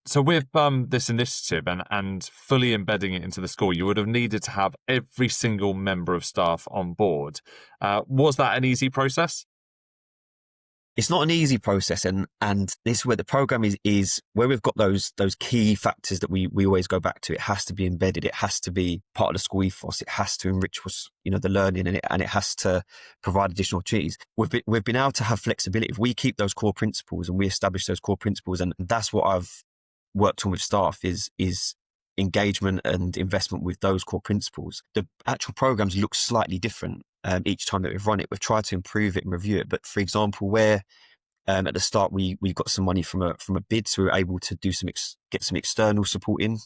So with this initiative and fully embedding it into the school, you would have needed to have every single member of staff on board. Was that an easy process? It's not an easy process, and this is where the program is where we've got those key factors that we always go back to. It has to be embedded. It has to be part of the school ethos. It has to enrich what's, the learning, and it has to provide additional opportunities. We've been able to have flexibility if we keep those core principles and we establish those core principles, and that's what I've worked on with staff is engagement and investment with those core principles. The actual programs look slightly different each time that we've run it. We've tried to improve it and review it. But for example, where at the start we got some money from a bid, so we were able to do get some external support in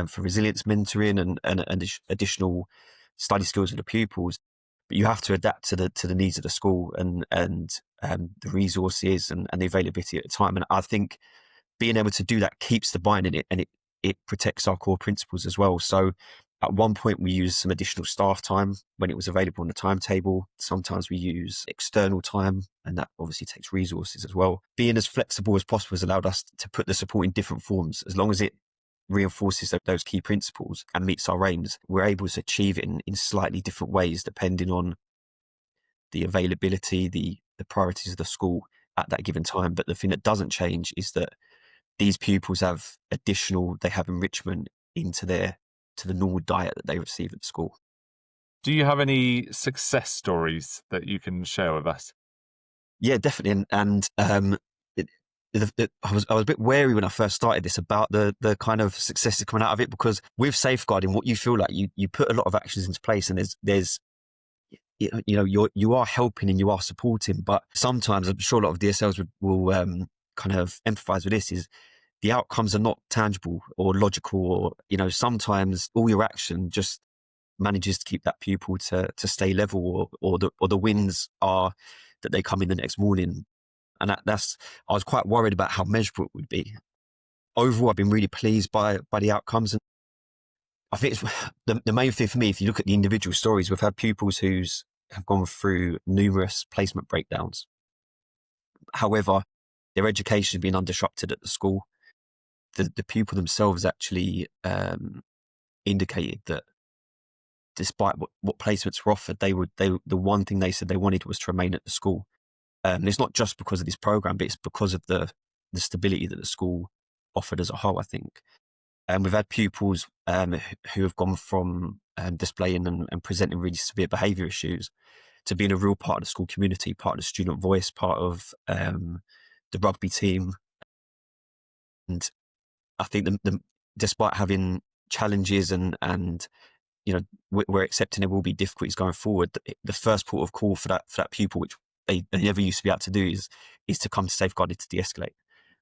for resilience mentoring and additional study skills for the pupils. But you have to adapt to the needs of the school and the resources and the availability at the time. And I think being able to do that keeps the buy-in in it, and it protects our core principles as well. So at one point we used some additional staff time when it was available on the timetable. Sometimes we use external time, and that obviously takes resources as well. Being as flexible as possible has allowed us to put the support in different forms. As long as it reinforces those key principles and meets our aims, we're able to achieve it in slightly different ways depending on the availability, the priorities of the school at that given time. But the thing that doesn't change is that these pupils they have enrichment to the normal diet that they receive at school. Do you have any success stories that you can share with us? Yeah, definitely. I was a bit wary when I first started this about the kind of successes coming out of it, because with safeguarding, what you feel like you put a lot of actions into place, and there's you are helping and you are supporting, but sometimes I'm sure a lot of DSLs will kind of empathize with this, is the outcomes are not tangible or logical, or sometimes all your action just manages to keep that pupil to stay level, or the wins are that they come in the next morning. And I was quite worried about how measurable it would be. Overall, I've been really pleased by the outcomes, and I think it's the main thing for me. If you look at the individual stories, we've had pupils who have gone through numerous placement breakdowns. However, their education has been undisrupted at the school. The pupil themselves actually indicated that despite what placements were offered, the one thing they said they wanted was to remain at the school. And it's not just because of this program, but it's because of the stability that the school offered as a whole, I think. And we've had pupils who have gone from displaying and presenting really severe behaviour issues to being a real part of the school community, part of the student voice, part of the rugby team. And I think despite having challenges and we're accepting there will be difficulties going forward, the first port of call for that pupil, which they never used to be able to do, is to come to Safeguarding to de-escalate,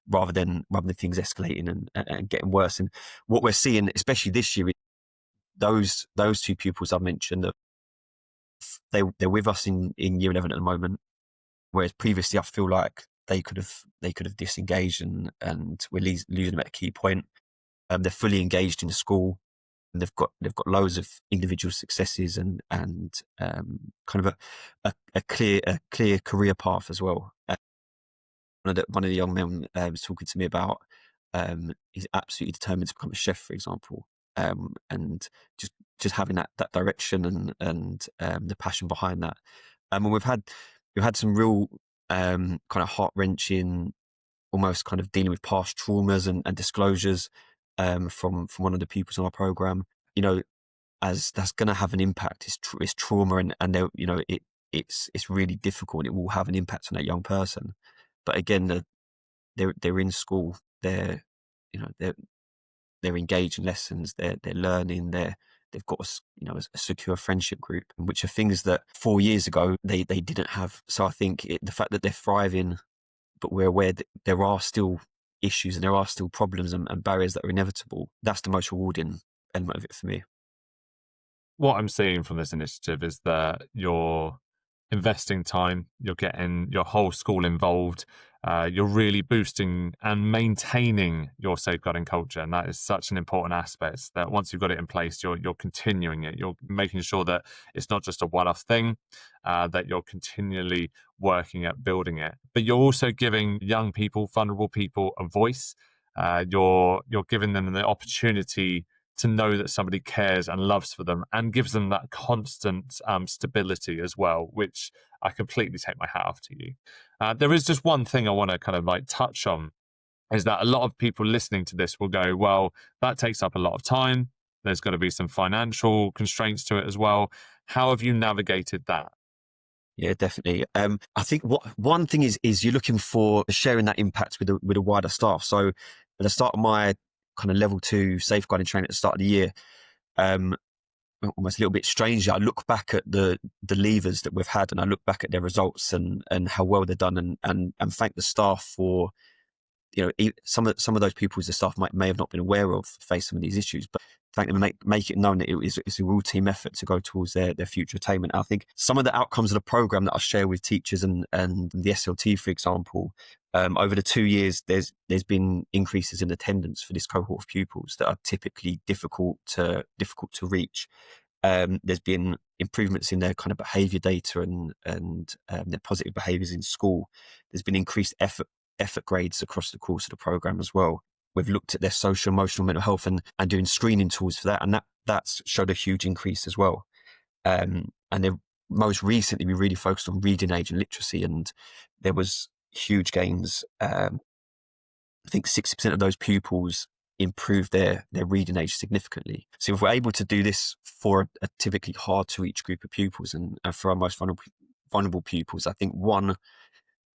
rather than things escalating and getting worse. And what we're seeing, especially this year, those two pupils I mentioned, that they're with us in year 11 at the moment, whereas previously I feel like they could have disengaged and we're losing them at a key point. They're fully engaged in the school, and they've got loads of individual successes and kind of a clear career path as well. One of the young men was talking to me about he's absolutely determined to become a chef, for example, and just having that direction and the passion behind that. And we've had some real kind of heart-wrenching, almost kind of dealing with past traumas and disclosures from one of the pupils on our program. As that's going to have an impact. It's trauma, and it's really difficult. It will have an impact on that young person. But again, they're in school. They're engaged in lessons. They're learning. They've got a secure friendship group, which are things that 4 years ago they didn't have. So I think the fact that they're thriving, but we're aware that there are still issues and there are still problems and barriers that are inevitable. That's the most rewarding element of it for me. What I'm seeing from this initiative is that you're investing time, you're getting your whole school involved, you're really boosting and maintaining your safeguarding culture. And that is such an important aspect, that once you've got it in place, you're continuing it. You're making sure that it's not just a one-off thing, that you're continually working at building it. But you're also giving young people, vulnerable people, a voice. You're giving them the opportunity to know that somebody cares and loves for them, and gives them that constant stability as well, which I completely take my hat off to you. There is just one thing I want to kind of like touch on, is that a lot of people listening to this will go, well, that takes up a lot of time. There's got to be some financial constraints to it as well. How have you navigated that? Yeah, definitely. I think one thing is you're looking for sharing that impact with a wider staff. So at the start of my kind of level 2 safeguarding training at the start of the year, um, almost a little bit strangely, I look back at the levers that we've had, and I look back at their results and how well they're done, and thank the staff for, you know, some of those pupils the staff may have not been aware of face some of these issues, but thank them and make it known that it's a real team effort to go towards their future attainment. I think some of the outcomes of the program that I share with teachers and the SLT, for example, over the 2 years, there's been increases in attendance for this cohort of pupils that are typically difficult to reach. There's been improvements in their kind of behaviour data and their positive behaviours in school. There's been increased effort grades across the course of the program as well. We've looked at their social, emotional, mental health and doing screening tools for that, and that's showed a huge increase as well. And then most recently, we really focused on reading age and literacy, and there was huge gains. I think 60% of those pupils improved their reading age significantly. So if we're able to do this for a typically hard to reach group of pupils and for our most vulnerable pupils, I think one,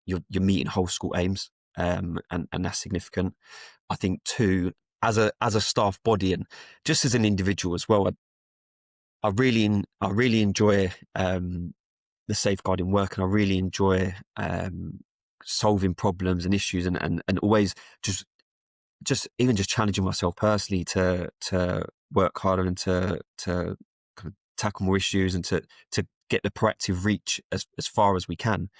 you're meeting whole school aims, and that's significant. I think two, as a staff body and just as an individual as well, I really enjoy the safeguarding work, and I really enjoy solving problems and issues, and always just even just challenging myself personally to work harder and to kind of tackle more issues and to get the proactive reach as far as we can.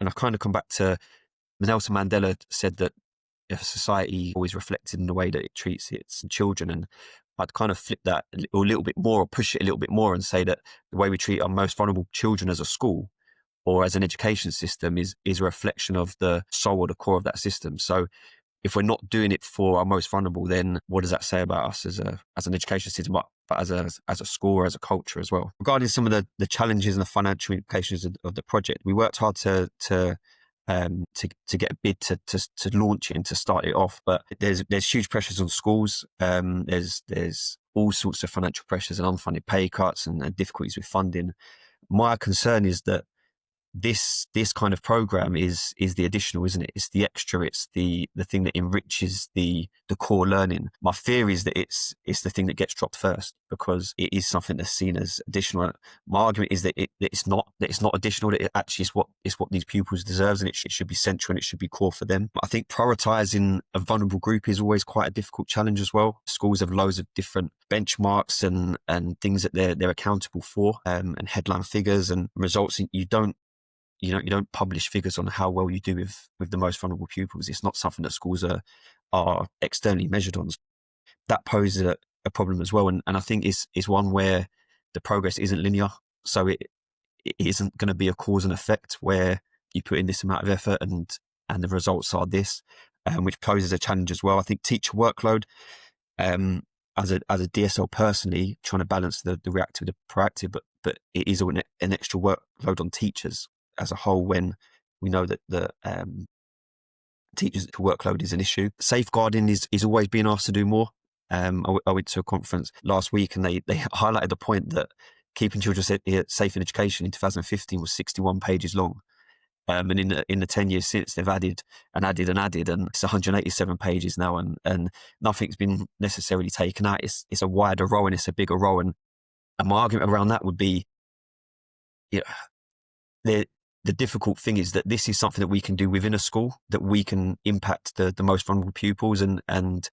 And I've kind of come back to Nelson Mandela said that if a society always reflected in the way that it treats its children, and I'd kind of flip that a little bit more, or push it a little bit more, and say that the way we treat our most vulnerable children as a school or as an education system is a reflection of the soul or the core of that system. So if we're not doing it for our most vulnerable, then what does that say about us as an education system, but as a school or as a culture as well? Regarding some of the challenges and the financial implications of the project, we worked hard to get a bid to launch it and to start it off, but there's huge pressures on schools. There's all sorts of financial pressures and unfunded pay cuts and difficulties with funding. My concern is that this kind of program is the additional, isn't it? It's the extra. It's the thing that enriches the core learning. My fear is that it's the thing that gets dropped first because it is something that's seen as additional. My argument is that it's not additional. That it actually is what these pupils deserve, and it should be central and it should be core for them. I think prioritizing a vulnerable group is always quite a difficult challenge as well. Schools have loads of different benchmarks and things that they're accountable for, and headline figures and results. You don't publish figures on how well you do with the most vulnerable pupils. It's not something that schools are externally measured on. That poses a problem as well, and I think it's one where the progress isn't linear. So it isn't going to be a cause and effect where you put in this amount of effort and the results are this, which poses a challenge as well. I think teacher workload, as a DSL personally, trying to balance the reactive with the proactive, but it is an extra workload on teachers as a whole when we know that the teachers' workload is an issue. Safeguarding is always being asked to do more. I went to a conference last week and they highlighted the point that keeping children safe in education in 2015 was 61 pages long. And in the 10 years since, they've added and it's 187 pages now, and nothing's been necessarily taken out. It's a wider role and it's a bigger role. And my argument around that would be, the difficult thing is that this is something that we can do within a school, that we can impact the most vulnerable pupils, and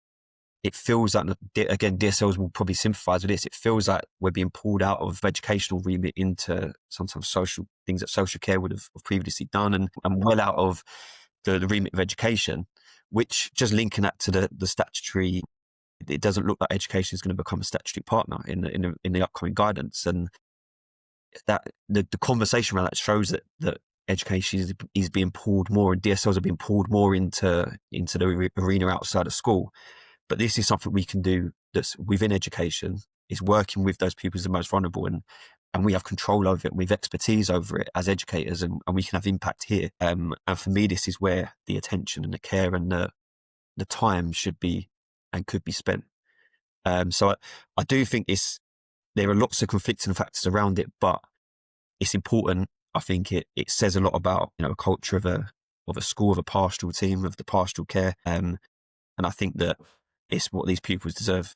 it feels like, again, DSLs will probably sympathise with this, it feels like we're being pulled out of educational remit into sometimes social things that social care would have previously done, and well out of the remit of education, which, just linking that to the statutory, it doesn't look like education is going to become a statutory partner in the upcoming guidance, and that the conversation around that shows that education is being pulled more, and DSLs are being pulled more into the arena outside of school. But this is something we can do that's within education, is working with those pupils the most vulnerable, and we have control over it, and we have expertise over it as educators, and we can have impact here. And for me, this is where the attention and the care and the time should be and could be spent. So I do think there are lots of conflicting factors around it, but it's important. I think it says a lot about, a culture of a school, of a pastoral team, of the pastoral care. And I think that it's what these pupils deserve.